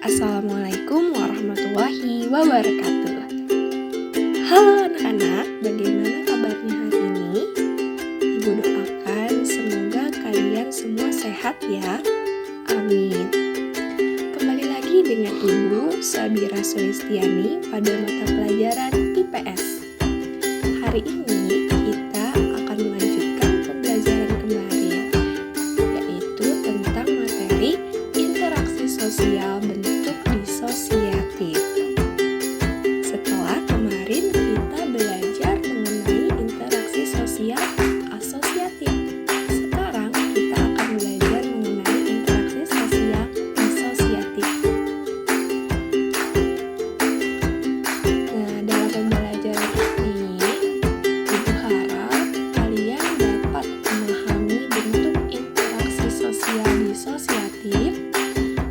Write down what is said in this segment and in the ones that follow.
Assalamualaikum warahmatullahi wabarakatuh. Halo anak-anak, bagaimana kabarnya hari ini? Ibu doakan semoga kalian semua sehat ya. Amin. Kembali lagi dengan Ibu Sabira Sulistiani pada mata pelajaran IPS. Hari ini kita akan melanjutkan pembelajaran kemarin, yaitu tentang materi interaksi sosial bentuk disosiatif. Setelah kemarin kita belajar mengenai interaksi sosial asosiatif, sekarang kita akan belajar mengenai interaksi sosial disosiatif. Nah, dalam pembelajaran ini, Ibu harap kalian dapat memahami bentuk interaksi sosial disosiatif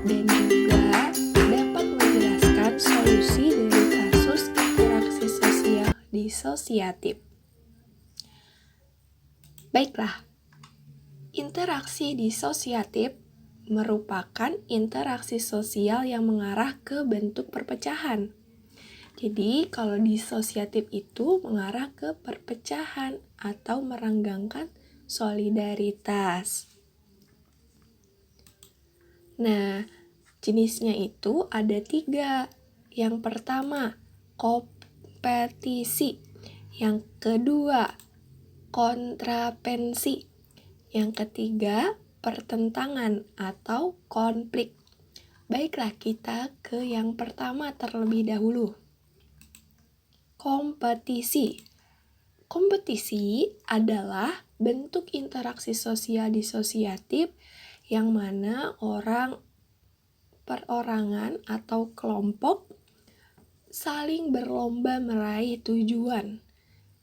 dan juga dapat menjelaskan solusi dari kasus interaksi sosial disosiatif. Baiklah, interaksi disosiatif merupakan interaksi sosial yang mengarah ke bentuk perpecahan. Jadi, kalau disosiatif itu mengarah ke perpecahan atau merenggangkan solidaritas. Nah, jenisnya itu ada 3. Yang pertama, kompetisi. Yang kedua, kontravensi. Yang ketiga, pertentangan atau konflik. Baiklah, kita ke yang pertama terlebih dahulu. Kompetisi. Kompetisi adalah bentuk interaksi sosial disosiatif yang mana perorangan atau kelompok saling berlomba meraih tujuan,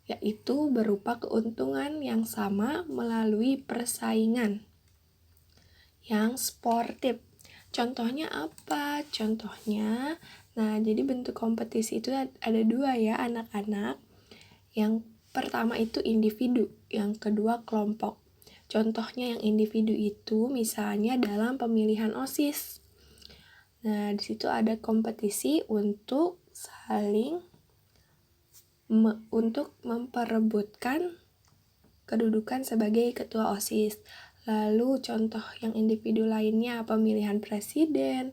yaitu berupa keuntungan yang sama melalui persaingan yang sportif. Contohnya apa? Contohnya, jadi bentuk kompetisi itu ada 2 ya anak-anak. Yang pertama itu individu, yang kedua kelompok. Contohnya yang individu itu misalnya dalam pemilihan OSIS. Nah, di situ ada kompetisi untuk saling untuk memperebutkan kedudukan sebagai ketua OSIS. Lalu contoh yang individu lainnya pemilihan presiden,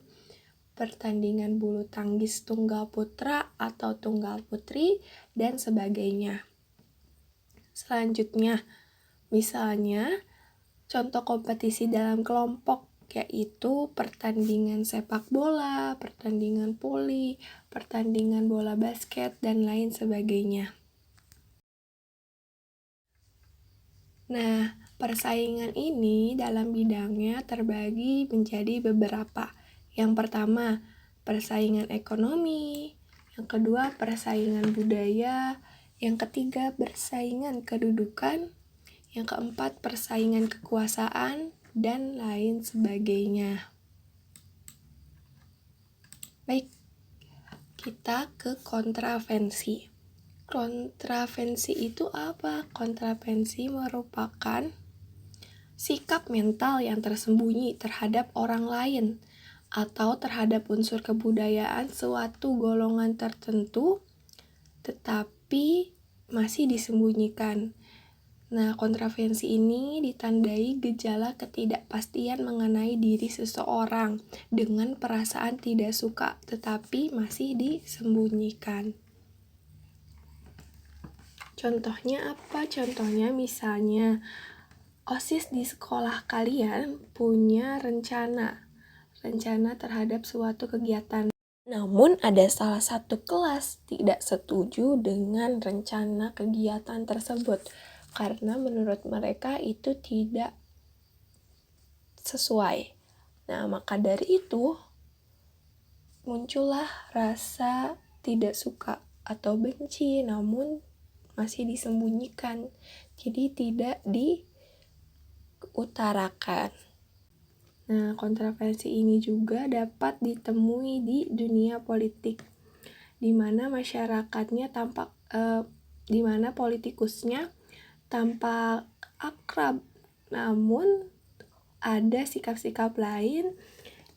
pertandingan bulu tangkis tunggal putra atau tunggal putri, dan sebagainya. Selanjutnya, misalnya contoh kompetisi dalam kelompok yaitu pertandingan sepak bola, pertandingan voli, pertandingan bola basket, dan lain sebagainya. Nah, persaingan ini dalam bidangnya terbagi menjadi beberapa. Yang pertama, persaingan ekonomi. Yang kedua, persaingan budaya. Yang ketiga, persaingan kedudukan. Yang keempat, persaingan kekuasaan, dan lain sebagainya. Baik, kita ke kontravensi. Kontravensi itu apa? Kontravensi merupakan sikap mental yang tersembunyi terhadap orang lain atau terhadap unsur kebudayaan suatu golongan tertentu, tetapi masih disembunyikan. Nah, kontravensi ini ditandai gejala ketidakpastian mengenai diri seseorang dengan perasaan tidak suka, tetapi masih disembunyikan. Contohnya apa? Contohnya misalnya, OSIS di sekolah kalian punya rencana terhadap suatu kegiatan. Namun ada salah satu kelas tidak setuju dengan rencana kegiatan tersebut karena menurut mereka itu tidak sesuai. Nah, maka dari itu muncullah rasa tidak suka atau benci, namun masih disembunyikan. Jadi tidak diutarakan. Nah, kontravensi ini juga dapat ditemui di dunia politik, di mana masyarakatnya di mana politikusnya tampak akrab, namun ada sikap-sikap lain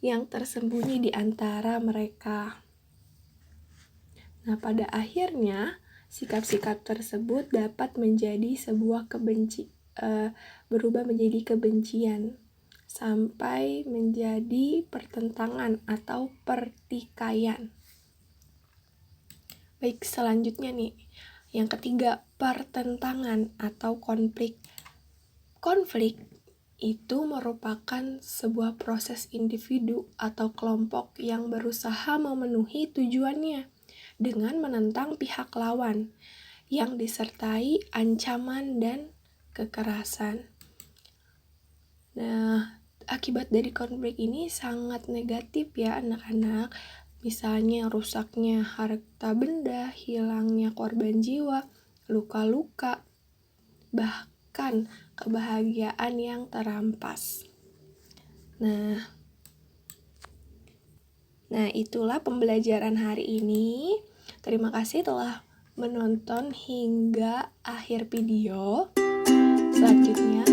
yang tersembunyi di antara mereka. Nah, pada akhirnya sikap-sikap tersebut dapat menjadi sebuah berubah menjadi kebencian sampai menjadi pertentangan atau pertikaian. Baik, selanjutnya nih, yang ketiga, pertentangan atau konflik. Konflik itu merupakan sebuah proses individu atau kelompok yang berusaha memenuhi tujuannya dengan menentang pihak lawan yang disertai ancaman dan kekerasan. Nah, akibat dari konflik ini sangat negatif ya anak-anak. Misalnya rusaknya harta benda, hilangnya korban jiwa, luka-luka, bahkan kebahagiaan yang terampas. Nah, itulah pembelajaran hari ini. Terima kasih telah menonton hingga akhir video. Selanjutnya